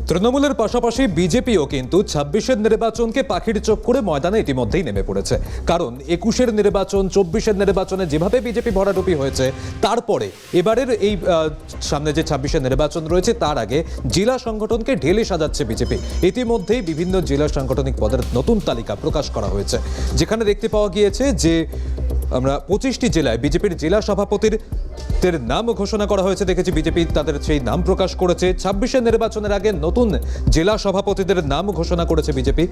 তৃণমূলের পাশাপাশি বিজেপিও কিন্তু ২৬-এর নির্বাচনকে পাখির চোখ করে ময়দানে ইতিমধ্যেই নেমে পড়েছে। কারণ ২১-এর নির্বাচন, ২৪-এর নির্বাচনে যেভাবে বিজেপি ভরাডুবি হয়েছে, তারপরে এবারের এই সামনে যে ২৬-এর নির্বাচন রয়েছে তার আগে জেলা সংগঠনকে ঢেলে সাজাচ্ছে বিজেপি। ইতিমধ্যেই বিভিন্ন জেলা সাংগঠনিক পদের নতুন তালিকা প্রকাশ করা হয়েছে, যেখানে দেখতে পাওয়া গিয়েছে যে আমরা ২৫টি জেলায় বিজেপির জেলা সভাপতির নাম ঘোষণা করা হয়েছে। দেখেছি বিজেপি তাদের সেই নাম প্রকাশ করেছে। ২৬-এর নির্বাচনের আগে নতুন জেলা সভাপতিদের নাম ঘোষণা করেছে বিজেপি।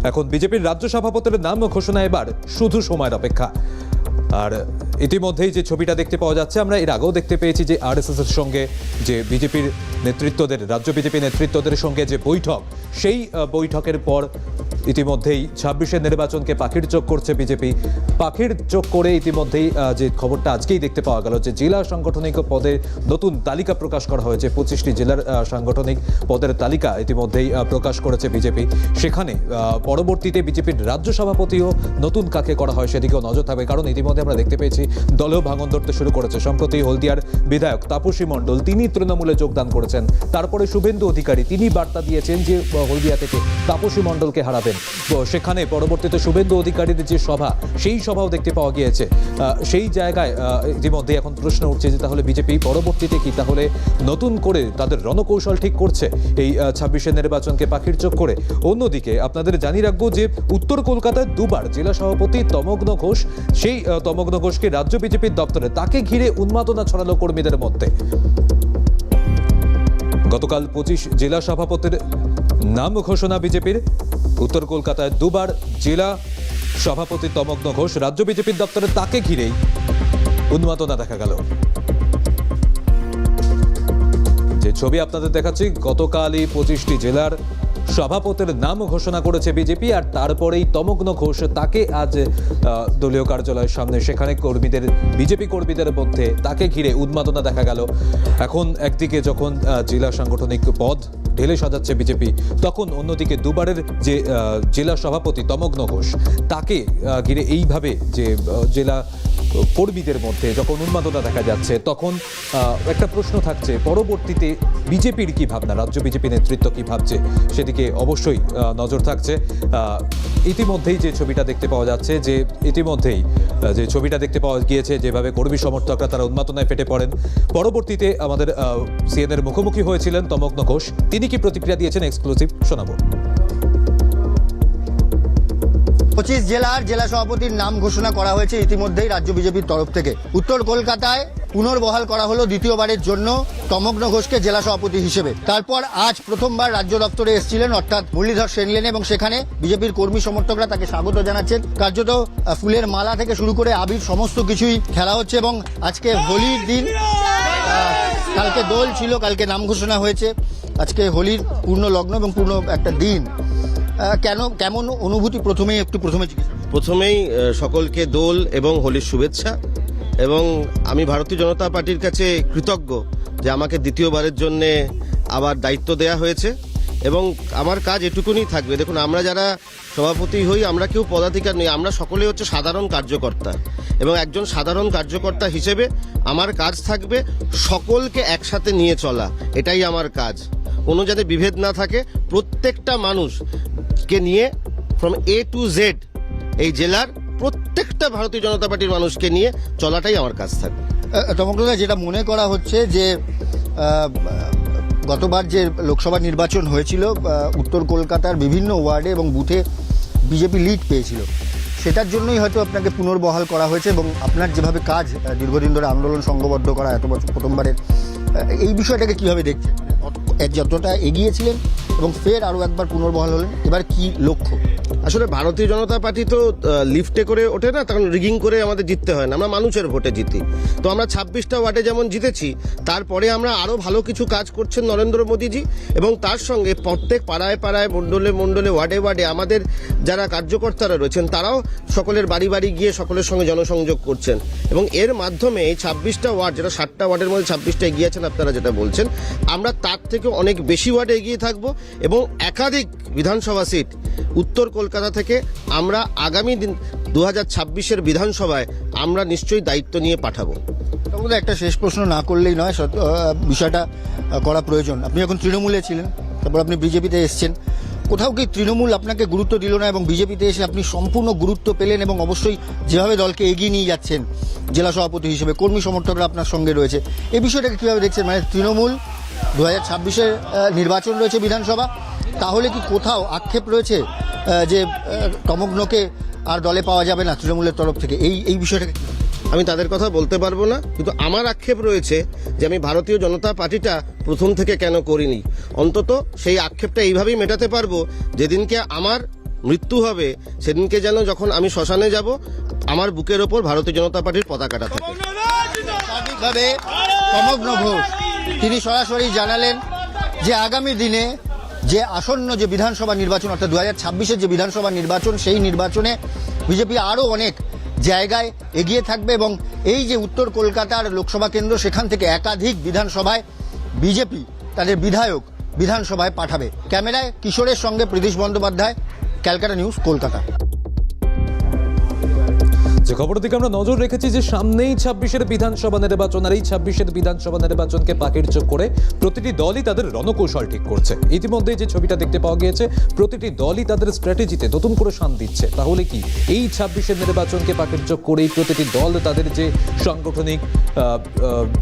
এখন বিজেপির রাজ্য সভাপতির নাম ঘোষণা এবার শুধু সময়ের অপেক্ষা। আর ইতিমধ্যেই যে ছবিটা দেখতে পাওয়া যাচ্ছে, আমরা এর আগেও দেখতে পেয়েছি যে আরএসএস এর সঙ্গে যে বিজেপির নেতৃত্বদের, রাজ্য বিজেপি নেতৃত্বদের সঙ্গে যে বৈঠক, সেই বৈঠকের পর ইতিমধ্যেই ২৬-এর নির্বাচনকে পাখির চোখ করছে বিজেপি। পাখির চোখ করে ইতিমধ্যেই যে খবরটা আজকেই দেখতে পাওয়া গেল যে জেলা সাংগঠনিক পদে নতুন তালিকা প্রকাশ করা হয়েছে। ২৫টি জেলার সাংগঠনিক পদের তালিকা ইতিমধ্যেই প্রকাশ করেছে বিজেপি। সেখানে পরবর্তীতে বিজেপির রাজ্য সভাপতিও নতুন কাকে করা হয় সেদিকেও নজর থাকবে। কারণ ইতিমধ্যে আমরা দেখতে পেয়েছি দলেও ভাঙন ধরতে শুরু করেছে। সম্প্রতি হলদিয়ার বিধায়ক তাপসী মণ্ডল, তিনি তৃণমূলে যোগদান করেছেন। তারপরে শুভেন্দু অধিকারী, তিনি বার্তা দিয়েছেন যে হলদিয়া থেকে তাপসী মণ্ডলকে হারাবেন। সেখানে পরবর্তীতে শুভেন্দু অধিকারীর যে সভা, সেই সভাও দেখতে পাওয়া গিয়েছে। সেই জায়গায় ইতিমধ্যে এখন প্রশ্ন উঠছে যে তাহলে বিজেপি পরবর্তীতে কি তাহলে নতুন করে তাদের রণকৌশল ঠিক করছে এই ২৬-এর নির্বাচনকে পাখির চোখ করে। অন্যদিকে আপনাদের জানিয়ে রাখবো যে উত্তর কলকাতায় দুবার জেলা সভাপতি তমগ্ন ঘোষ, সেই তমগ্ন ঘোষকে রাজ্য বিজেপির দপ্তরে তাকে ঘিরে উন্মাদনা ছড়ালো কর্মীদের মধ্যে। গতকাল ২৫ জেলা সভাপতির নাম ঘোষণা বিজেপির। উত্তর কলকাতায় দুবার জেলা সভাপতি তমগ্ন ঘোষ, রাজ্য বিজেপির দপ্তরে তাকে ঘিরেই উন্মাদনা দেখা গেল। যে ছবি আপনাদের দেখাচ্ছি, গতকালই ২৫টি জেলার সভাপতির নাম ঘোষণা করেছে বিজেপি, আর তারপরেই তমগ্ন ঘোষ, তাকে আজ দলীয় কার্যালয়ের সামনে সেখানে কর্মীদের, বিজেপি কর্মীদের মধ্যে তাকে ঘিরে উন্মাদনা দেখা গেল। এখন একদিকে যখন জেলা সাংগঠনিক পদ ঢেলে সাজাচ্ছে বিজেপি, তখন অন্যদিকে দুবারের যে জেলা সভাপতি তমগ্ন ঘোষ, তাকে ঘিরে এইভাবে যে জেলা কর্মীদের মধ্যে যখন উন্মাদনা দেখা যাচ্ছে, তখন একটা প্রশ্ন থাকছে পরবর্তীতে বিজেপির কি ভাবনা, রাজ্য বিজেপি নেতৃত্ব কি ভাবছে, সেদিকে অবশ্যই নজর থাকছে। ইতিমধ্যেই যে ছবিটা দেখতে পাওয়া যাচ্ছে, যে ইতিমধ্যেই যে ছবিটা দেখতে পাওয়া গিয়েছে, যেভাবে কর্মী সমর্থকরা তারা উন্মাদনায় ফেটে পড়েন। পরবর্তীতে আমাদের সিএনএর মুখোমুখি হয়েছিলেন তমগ্ন ঘোষ, তিনি কি প্রতিক্রিয়া দিয়েছেন এক্সক্লুসিভ শোনাবো। ২৫ জেলার জেলা সভাপতির নাম ঘোষণা করা হয়েছে ইতিমধ্যেই রাজ্য বিজেপির তরফ থেকে। উত্তর কলকাতায় পুনর্বহাল করা হলো দ্বিতীয়বারের জন্য তমগ্ন ঘোষকে জেলা সভাপতি হিসেবে। তারপর আজ প্রথমবার রাজ্য দপ্তরে এসেছিলেন, অর্থাৎ মুরলীধর সেন লেনে, এবং সেখানে বিজেপির কর্মী সমর্থকরা তাকে স্বাগত জানাচ্ছেন। কার্যত ফুলের মালা থেকে শুরু করে আবির সমস্ত কিছুই খেলা হচ্ছে। এবং আজকে হোলির দিন, কালকে দোল ছিল, কালকে নাম ঘোষণা হয়েছে, আজকে হোলির পূর্ণ লগ্ন এবং পূর্ণ একটা দিন। কেমন অনুভূতি প্রথমেই সকলকে দোল এবং হোলির শুভেচ্ছা। এবং আমি ভারতীয় জনতা পার্টির কাছে কৃতজ্ঞ যে আমাকে দ্বিতীয়বারের জন্য আবার দায়িত্ব দেয়া হয়েছে, এবং আমার কাজ এটুকুনি থাকবে। দেখুন, আমরা যারা সভাপতি হই, আমরা কেউ পদাধিকার নই, আমরা সকলে হচ্ছে সাধারণ কার্যকর্তা, এবং একজন সাধারণ কার্যকর্তা হিসেবে আমার কাজ থাকবে সকলকে একসাথে নিয়ে চলা। এটাই আমার কাজ। কোনো যাতে বিভেদ না থাকে, প্রত্যেকটা মানুষকে নিয়ে ফ্রম এ টু জেড এই জেলার প্রত্যেকটা ভারতীয় জনতা পার্টির মানুষকে নিয়ে চলাটাই আমার কাজ থাকবে। তমগ্নদা, যেটা মনে করা হচ্ছে যে গতবার যে লোকসভা নির্বাচন হয়েছিল, উত্তর কলকাতার বিভিন্ন ওয়ার্ডে এবং বুথে বিজেপি লিড পেয়েছিল, সেটার জন্যই হয়তো আপনাকে পুনর্বহাল করা হয়েছে। এবং আপনার যেভাবে কাজ, দীর্ঘদিন ধরে আন্দোলন সংঘবদ্ধ করা, এত বছর প্রথমবারের, এই বিষয়টাকে কিভাবে দেখছেন? যতটা এগিয়েছিলেন এবং ফের আরো একবার পুনর্বহাল হলেন, এবার কি লক্ষ্য? আসলে ভারতীয় জনতা পার্টি তো লিফটে করে ওঠে না, তখন রিগিং করে আমাদের জিততে হয় না, আমরা মানুষের ভোটে জিতি। তো আমরা 26টা ওয়ার্ডে যেমন জিতেছি, তারপরে আমরা আরো ভালো কিছু কাজ করছেন নরেন্দ্র মোদীজি, এবং তার সঙ্গে প্রত্যেক পাড়ায় পাড়ায়, মণ্ডলে মণ্ডলে, ওয়ার্ডে ওয়ার্ডে আমাদের যারা কার্যকর্তারা রয়েছেন, তারাও সকলের বাড়ি বাড়ি গিয়ে সকলের সঙ্গে জনসংযোগ করছেন। এবং এর মাধ্যমে এই 26টা ওয়ার্ড, যেটা 60টা ওয়ার্ডের মধ্যে 26টা এগিয়েছেন আপনারা যেটা বলছেন, আমরা তার থেকে অনেক বেশি ওয়ার্ডে এগিয়ে থাকবো। এবং একাধিক বিধানসভা সিট উত্তর কলকাতা থেকে আমরা আগামী দিন 2026-এর বিধানসভায় আমরা নিশ্চয়ই দায়িত্ব নিয়ে পাঠাবো। একটা শেষ প্রশ্ন না করলেই নয়, বিষয়টা করা প্রয়োজন। আপনি এখন তৃণমূলে ছিলেন, তারপর আপনি বিজেপিতে এসছেন, কোথাও কি তৃণমূল আপনাকে গুরুত্ব দিল না এবং বিজেপিতে এসে আপনি সম্পূর্ণ গুরুত্ব পেলেন এবং অবশ্যই যেভাবে দলকে এগিয়ে নিয়ে যাচ্ছেন জেলা সভাপতি হিসেবে, কর্মী সমর্থকরা আপনার সঙ্গে রয়েছে, এই বিষয়টাকে কীভাবে দেখছেন? মানে তৃণমূল 2026-এর নির্বাচন রয়েছে বিধানসভা, তাহলে কি কোথাও আক্ষেপ রয়েছে যে তমগ্নকে আর দলে পাওয়া যাবে না তৃণমূলের তরফ থেকে? এই বিষয়টাকে আমি তাদের কথা বলতে পারবো না, কিন্তু আমার আক্ষেপ রয়েছে যে আমি ভারতীয় জনতা পার্টিটা প্রথম থেকে কেন করিনি। অন্তত সেই আক্ষেপটা এইভাবেই মেটাতে পারবো, যেদিনকে আমার মৃত্যু হবে সেদিনকে যেন যখন আমি শ্মশানে যাব আমার বুকের ওপর ভারতীয় জনতা পার্টির পতাকাটা থাকে। স্বাভাবিকভাবে তমগ্ন ঘোষ তিনি সরাসরি জানালেন যে আগামী দিনে যে আসন্ন যে বিধানসভা নির্বাচন অর্থাৎ 2026-এর যে বিধানসভা নির্বাচন, সেই নির্বাচনে বিজেপি আরও অনেক জায়গায় এগিয়ে থাকবে এবং এই যে উত্তর কলকাতার লোকসভা কেন্দ্র, সেখান থেকে একাধিক বিধানসভায় বিজেপি তাদের বিধায়ক বিধানসভায় পাঠাবে। ক্যামেরায় কিশোরের সঙ্গে প্রীতিশ বন্দ্যোপাধ্যায়, ক্যালকাটা নিউজ, কলকাতা। যে খবরের দিকে আমরা নজর রেখেছি যে সামনেই 26-এর বিধানসভা নির্বাচন, আর এই 26-এর বিধানসভা নির্বাচনকে পাখির চোখ করে প্রতিটি দলই তাদের রণকৌশল ঠিক করছে। ইতিমধ্যে যে ছবিটা দেখতে পাওয়া গিয়েছে, প্রতিটি দলই তাদের স্ট্র্যাটেজিতে নতুন করে শান দিচ্ছে। তাহলে কি এই 26-এর নির্বাচনকে পাখির চোখ করেই প্রতিটি দল তাদের যে সাংগঠনিক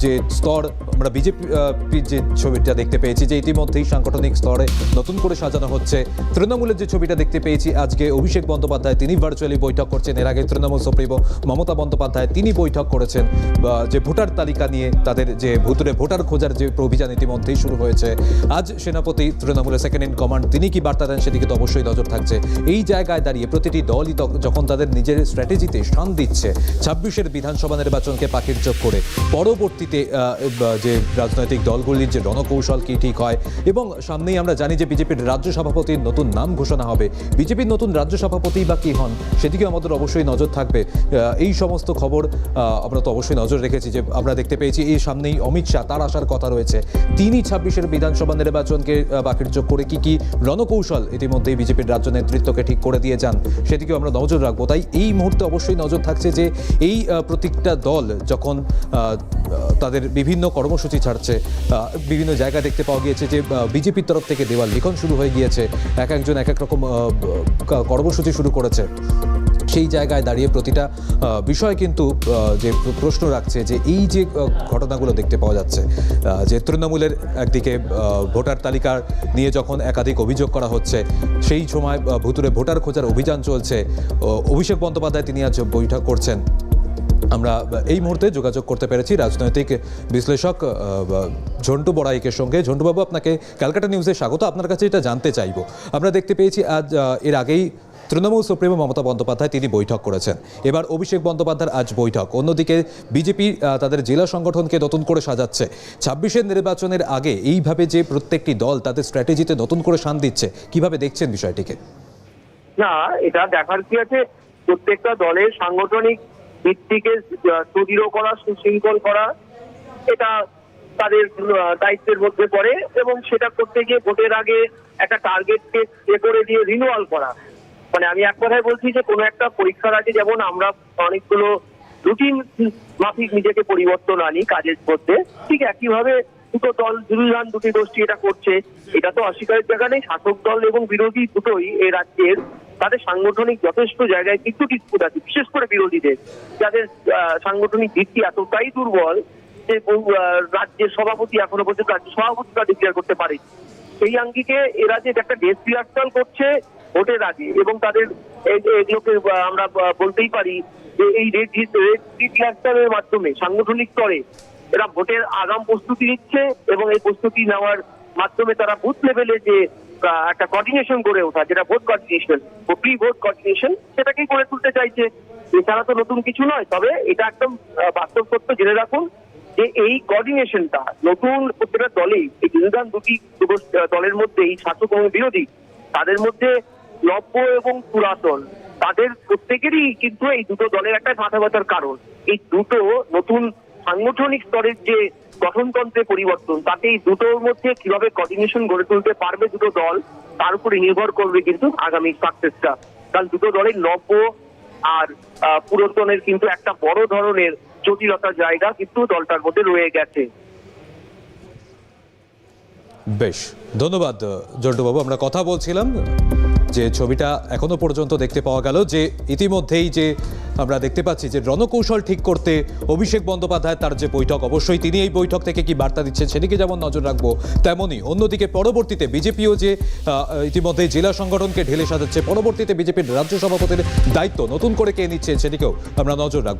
যে স্তর, আমরা বিজেপি যে ছবিটা দেখতে পেয়েছি যে ইতিমধ্যেই সাংগঠনিক স্তরে নতুন করে সাজানো হচ্ছে। তৃণমূলের যে ছবিটা দেখতে পেয়েছি আজকে, অভিষেক বন্দ্যোপাধ্যায় তিনি ভার্চুয়ালি বৈঠক করছেন। এর আগে তৃণমূল সুপ্রিমো মমতা বন্দ্যোপাধ্যায় তিনি বৈঠক করেছেন যে ভোটার তালিকা নিয়ে তাদের যে ভুতুরে ভোটার খোঁজার যে অভিযান ইতিমধ্যেই শুরু হয়েছে। আজ সেনাপতি তৃণমূলের সেকেন্ড ইন কমান্ড তিনি কি বার্তা দেন সেদিকে তো অবশ্যই নজর থাকছে। এই জায়গায় দাঁড়িয়ে প্রতিটি দলই যখন তাদের নিজের স্ট্র্যাটেজিতে শান দিচ্ছে 26-এর বিধানসভা নির্বাচনকে পাখির চোখ করে, পরবর্তীতে যে রাজনৈতিক দলগুলির যে রণকৌশল কি ঠিক হয়, এবং সামনেই আমরা জানি যে বিজেপির রাজ্য সভাপতির নতুন নাম ঘোষণা হবে। বিজেপির নতুন রাজ্য সভাপতি বা কি হন সেদিকে আমাদের অবশ্যই নজর থাকবে। এই সমস্ত খবর আমরা তো অবশ্যই নজর রেখেছি যে আমরা দেখতে পেয়েছি এই সামনেই অমিত শাহ তার আসার কথা রয়েছে। তিনি 26-এর বিধানসভা নির্বাচনকে পাখির চোখ করে কি রণকৌশল ইতিমধ্যেই বিজেপির রাজ্য নেতৃত্বকে ঠিক করে দিয়ে যান সেদিকেও আমরা নজর রাখবো। তাই এই মুহূর্তে অবশ্যই নজর থাকছে যে এই প্রত্যেকটা দল যখন তাদের বিভিন্ন কর্মসূচি ছাড়ছে, বিভিন্ন জায়গায় দেখতে পাওয়া গিয়েছে যে বিজেপির তরফ থেকে দেওয়াল লিখন শুরু হয়ে গিয়েছে, এক একজন এক এক রকম কর্মসূচি শুরু করেছে। সেই জায়গায় দাঁড়িয়ে প্রতিটা বিষয় কিন্তু যে প্রশ্ন রাখছে যে এই যে ঘটনাগুলো দেখতে পাওয়া যাচ্ছে যে তৃণমূলের একদিকে ভোটার তালিকার নিয়ে যখন একাধিক অভিযোগ করা হচ্ছে, সেই সময় ভুতুরে ভোটার খোঁজার অভিযান চলছে। অভিষেক বন্দ্যোপাধ্যায় তিনি আজ বৈঠক করছেন। আমরা এই মুহূর্তে যোগাযোগ করতে পেরেছি রাজনৈতিক বিশ্লেষক ঝন্টু বড়াইকের সঙ্গে। ঝন্টুবাবু, আপনাকে ক্যালকাটা নিউজে স্বাগত। আপনার কাছে এটা জানতে চাইব, আমরা দেখতে পেয়েছি আজ এর আগেই তৃণমূল সুপ্রিমো মমতা বন্দ্যোপাধ্যায় তিনি বৈঠক করেছেন, এবার অভিষেক বন্দ্যোপাধ্যায়ের আজ বৈঠক। অন্যদিকে বিজেপি তাদের জেলা সংগঠনকে নতুন করে সাজাচ্ছে। 26-এর নির্বাচনের আগে এইভাবে যে প্রত্যেকটি দল তাদের স্ট্র্যাটেজিতে নতুন করে শান দিচ্ছে, কিভাবে দেখছেন বিষয়টিকে? না, এটা দেখার কি আছে, প্রত্যেকটা দলের সাংগঠনিক ভিত্তিকে সুদৃঢ় করা, সুশৃঙ্খল করা, এটা তাদের দায়িত্বের মধ্যে পড়ে এবং সেটা করতে গিয়ে ভোটের আগে একটা টার্গেটকে করে দিয়ে রিনুয়াল করা। মানে আমি এক কথায় বলছি যে কোনো একটা পরীক্ষার আগে যেমন আমরা অনেকগুলো রুটিন মাফিক নিজেকে পরিবর্তন আনি কাজের মধ্যে, ঠিক একইভাবে দুটো দল দুটি গোষ্ঠী এটা করছে। এটা তো অস্বীকারের জায়গা নেই। শাসক দল এবং বিরোধী দুটোই এই রাজ্যের তাদের সাংগঠনিক যথেষ্ট জায়গায় কিছু ডিসপুট আছে, বিশেষ করে বিরোধীদের যাদের সাংগঠনিক ভিত্তি এতটাই দুর্বল যে রাজ্যের সভাপতি এখনো পর্যন্ত রাজ্য সভাপতিটা ডিক্লেয়ার করতে পারে। সেই আঙ্গিকে এরা যে একটা ডেথ রিহার্সাল করছে ভোটের আগে, এবং তাদের এগুলোকে আমরা বলতেই পারি যে এই রেড রিহার্সালের মাধ্যমে সাংগঠনিক স্তরে এরা ভোটের আগাম প্রস্তুতি নিচ্ছে এবং এই প্রস্তুতি নেওয়ার মাধ্যমে তারা বুথ লেভেলে যে একটা কোঅর্ডিনেশন গড়ে ওঠা, যেটা ভোট কোঅর্ডিনেশন ও প্রি ভোট কোঅর্ডিনেশন, সেটাকেই গড়ে তুলতে চাইছে। এছাড়া তো নতুন কিছু নয়। তবে এটা একদম বাস্তব সত্য জেনে রাখুন যে এই কোঅর্ডিনেশনটা নতুন প্রত্যেকটা দলেই, এই দুটি দলের মধ্যে এই শাসক এবং বিরোধী তাদের মধ্যে নব্য এবং পুরাতন তাদের প্রত্যেকেরই কিন্তু এই দুটো দলের একটা মাথাব্যথার কারণ। এই দুটো নতুন সাংগঠনিক স্তরের যে গঠনতন্ত্রের পরিবর্তন, তাতে এই দুটোর মধ্যে কিভাবে কোঅর্ডিনেশন গড়ে তুলতে পারবে দুটো দল, তার উপরে নির্ভর করবে কিন্তু আগামী সাকসেসটা। কারণ দুটো দলের নব্য আর পুরাতনের কিন্তু একটা বড় ধরনের জটিলতার জায়গা কিন্তু দলটার মধ্যে রয়ে গেছে। বেশ, ধন্যবাদ জন্টুবাবু। আমরা কথা বলছিলাম যে ছবিটা এখনো পর্যন্ত দেখতে পাওয়া গেল যে ইতিমধ্যেই যে আমরা দেখতে পাচ্ছি যে রণকৌশল ঠিক করতে অভিষেক বন্দ্যোপাধ্যায় তার যে বৈঠক, অবশ্যই তিনি এই বৈঠক থেকে কি বার্তা দিচ্ছেন সেদিকে যেমন নজর রাখবো, তেমনই অন্যদিকে পরবর্তীতে বিজেপিও যে ইতিমধ্যে জেলা সংগঠনকে ঢেলে সাজাচ্ছে, পরবর্তীতে বিজেপির রাজ্য সভাপতির দায়িত্ব নতুন করে কে নিচ্ছে সেদিকেও আমরা নজর রাখবো।